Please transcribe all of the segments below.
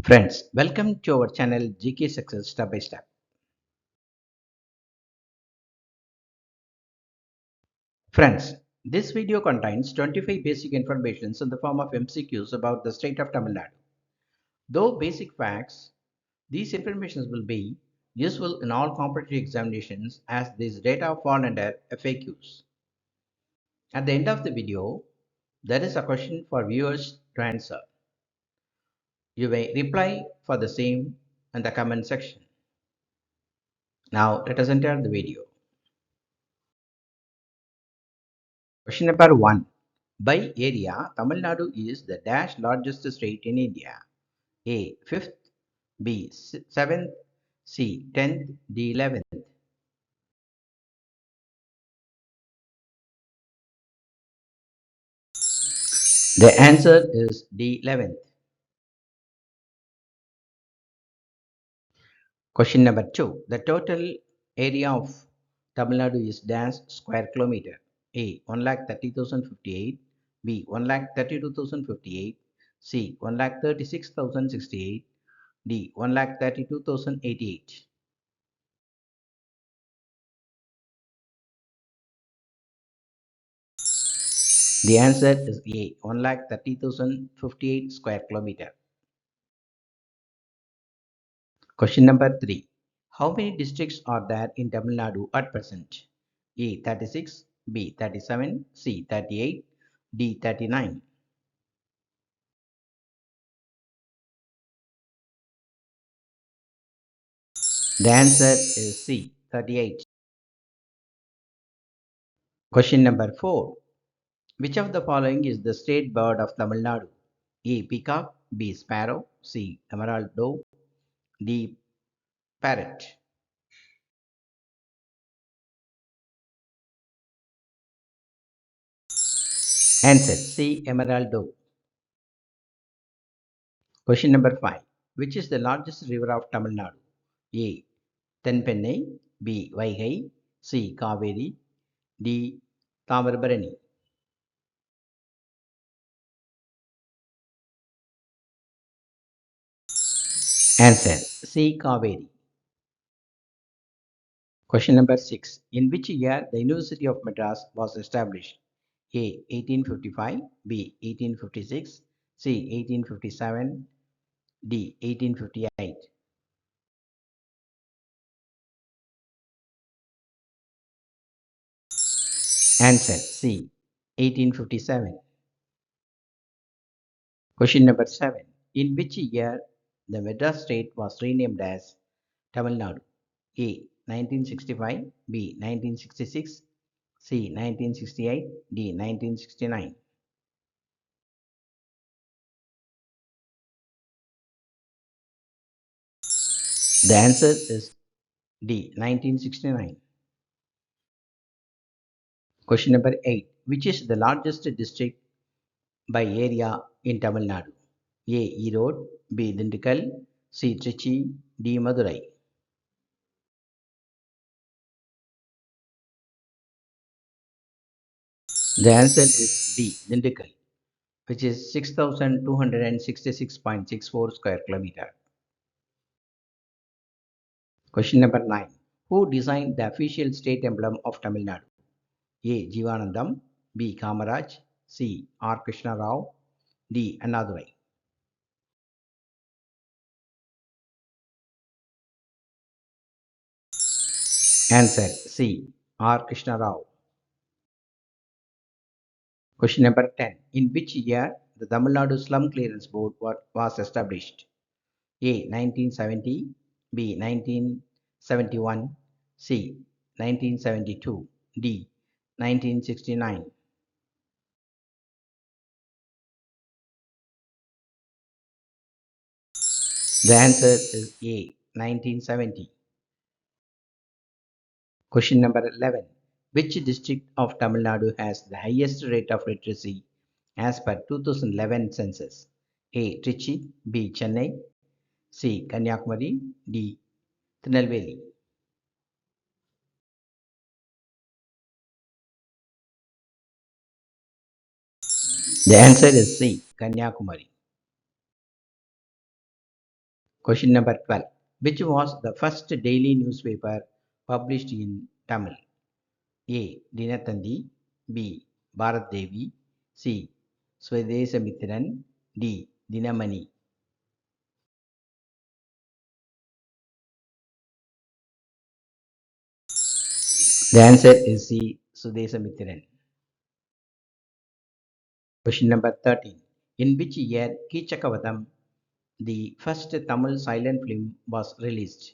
Friends, welcome to our channel GK Success Step by Step. Friends, this video contains 25 basic informations in the form of MCQs about the state of Tamil Nadu. Though basic facts, these informations will be useful in all competitive examinations as these data fall under FAQs. At the end of the video, there is a question for viewers to answer. You may reply for the same in the comment section. Now let us enter the video. Question number 1. By area, Tamil Nadu is the dash largest state in India. A. 5th, B. 7th, C. 10th, D. 11th. The answer is D. 11th. Question number 2. The total area of Tamil Nadu is dash square kilometer. A. 1,30,058, B. 1,32,058, C. 1,36,068, D. 1,32,088. The answer is A. 1,30,058 square kilometer. Question number 3. How many districts are there in Tamil Nadu at present? A. 36, B. 37, C. 38, D. 39. The answer is C. 38. Question number 4. Which of the following is the state bird of Tamil Nadu? A. Peacock, B. Sparrow, C. Emerald dove, D. Parrot. Answer C. Emerald dove. Question number 5. Which is the largest river of Tamil Nadu? A. Tenpennai, B. Vaigai, C. Kaveri, D. Thamirabarani. Answer C. Kaveri. Question number 6. In which year the University of Madras was established? A. 1855, B. 1856, C. 1857, D. 1858. Answer C. 1857. Question number 7. In which year the Madras state was renamed as Tamil Nadu? A. 1965, B. 1966, C. 1968, D. 1969. The answer is D. 1969. Question number 8. Which is the largest district by area in Tamil Nadu? A. Erode, B. Dindigul, C. Trichy, D. Madurai. The answer is B. Dindigul, which is 6,266.64 square kilometer. Question number 9. Who designed the official state emblem of Tamil Nadu? A. Jivanandam, B. Kamaraj, C. R. Krishna Rao, D. Annadurai. Answer C. R. Krishna Rao. Question number 10. In which year the Tamil Nadu Slum Clearance Board was established? A. 1970, B. 1971, C. 1972, D. 1969. The answer is A. 1970. Question number 11. Which district of Tamil Nadu has the highest rate of literacy as per 2011 census? A. Trichy, B. Chennai, C. Kanyakumari, D. Tirunelveli. The answer is C. Kanyakumari. Question number 12. Which was the first daily newspaper published in Tamil? A. Dinatandi, B. Bharat Devi, C. Swadesamitran, D. Dinamani. The answer is C. Swadesamitran. Question number 13. In which year Kichakavatham, the first Tamil silent film, was released?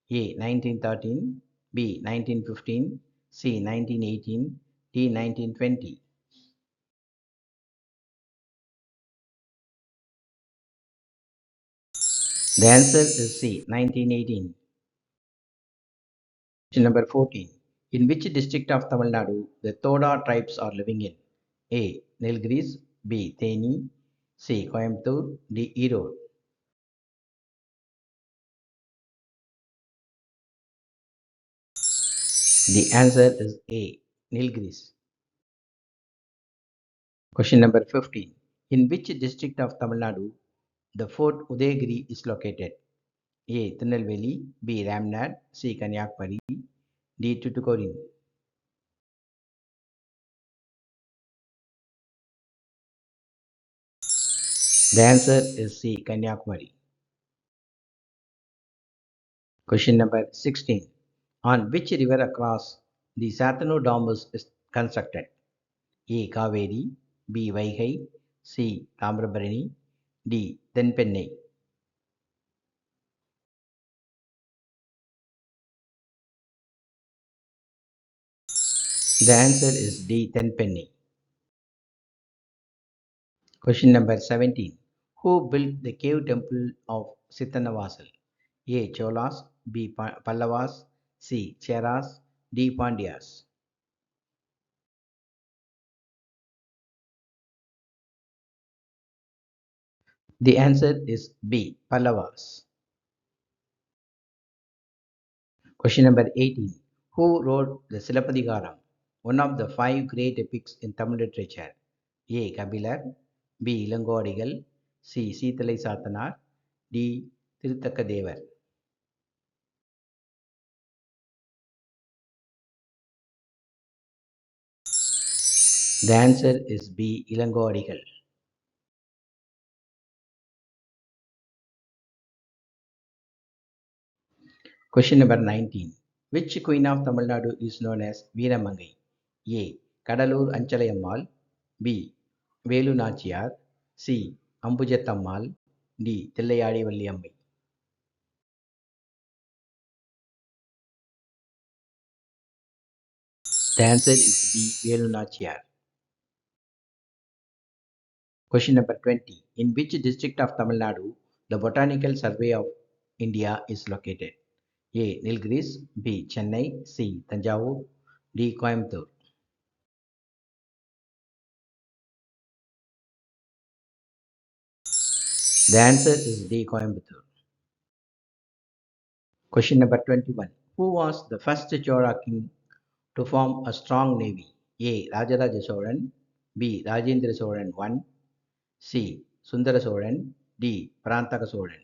A. 1913, B. 1915, C. 1918, D. 1920. The answer is C. 1918. Question number 14. In which district of Tamil Nadu the Toda tribes are living in? A. Nilgiris, B. Theni, C. Coimbatore, D. Erode. The answer is A. Nilgiris. Question number 15. In which district of Tamil Nadu the Fort Udayagiri is located? A. Tirunelveli, B. Ramnad, C. Kanyakumari, D. Tuticorin. The answer is C. Kanyakumari. Question number 16. On which river across the Satano Dam is constructed? A. Kaveri, B. Vaigai, C. Tamrabarani, D. Tenpennai. The answer is D. Tenpennai. Question number 17. Who built the cave temple of Sittanavasal? A. Cholas, B. Pallavas, C. Cheras, D. Pandyas. The answer is B. Pallavas. Question number 18. Who wrote the Silappadigaram, one of the five great epics in Tamil literature? A. Kabilar, B. Ilangodigal, C. Seethalai Sathanar, D. Tirutakadevar. The answer is B. Ilangodigal. Question number 19. Which queen of Tamil Nadu is known as Veeramangai? A. Kadalur Anchalayammal, B. Velu Nachiyar, C. Ambujathammal, D. Tillayadi Valliyammai. The answer is B. Velu Nachiyar. Question number 20. In which district of Tamil Nadu the Botanical Survey of India is located? A. Nilgiris, B. Chennai, C. Tanjavur, D. Coimbatore. The answer is D. Coimbatore. Question number 21. Who was the first Chola king to form a strong navy? A. Rajaraja Cholan, B. Rajendra Cholan I, C. Sundara Cholan, D. Parantaka Cholan.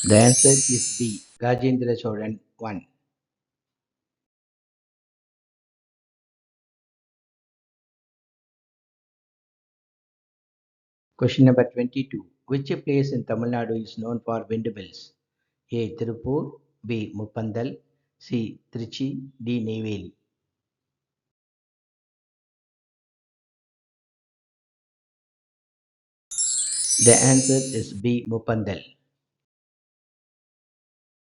The answer is B. Rajendra Cholan I. Question number 22. Which place in Tamil Nadu is known for windmills? A. Tirupur, B. Muppandal, C. Trichy, D. Neyveli. The answer is B. Muppandal.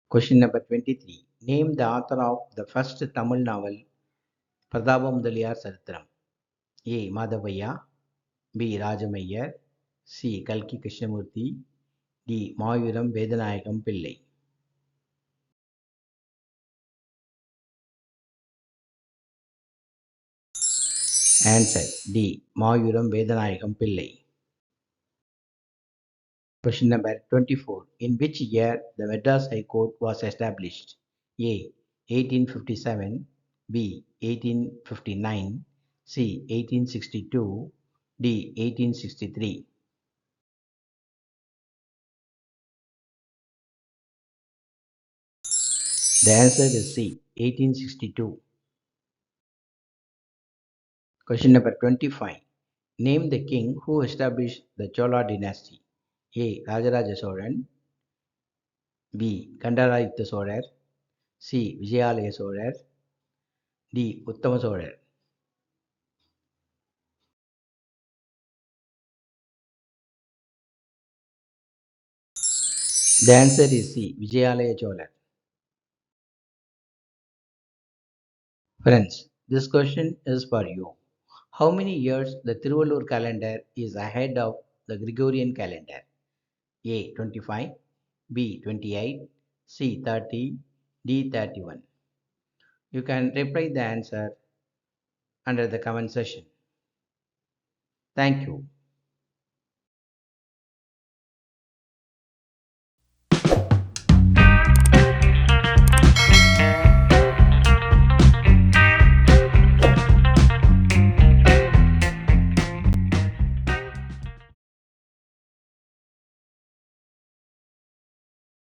Question number 23. Name the author of the first Tamil novel Pradabamudaliyar Saritram. A. Madhavaya, B. Rajamayyar, C. Kalki Krishnamurthy, D. Maviram Vedanayagam Pillai. Answer D. Maviram Vedanayagam Pillai. Question number 24. In which year the Madras High Court was established? A. 1857, B. 1859, C. 1862, D. 1863. The answer is C. 1862. Question number 25. Name the king who established the Chola dynasty. A. Rajaraja Soran, B. Kandaraditya Sorar, C. Vijayalaya Sorar, D. Uttama Sorar. The answer is C. Vijayalaya Cholar. Friends, this question is for you. How many years the Tiruvallur calendar is ahead of the Gregorian calendar? A. 25, B. 28, C. 30, D. 31. You can reply the answer under the comment section. Thank you.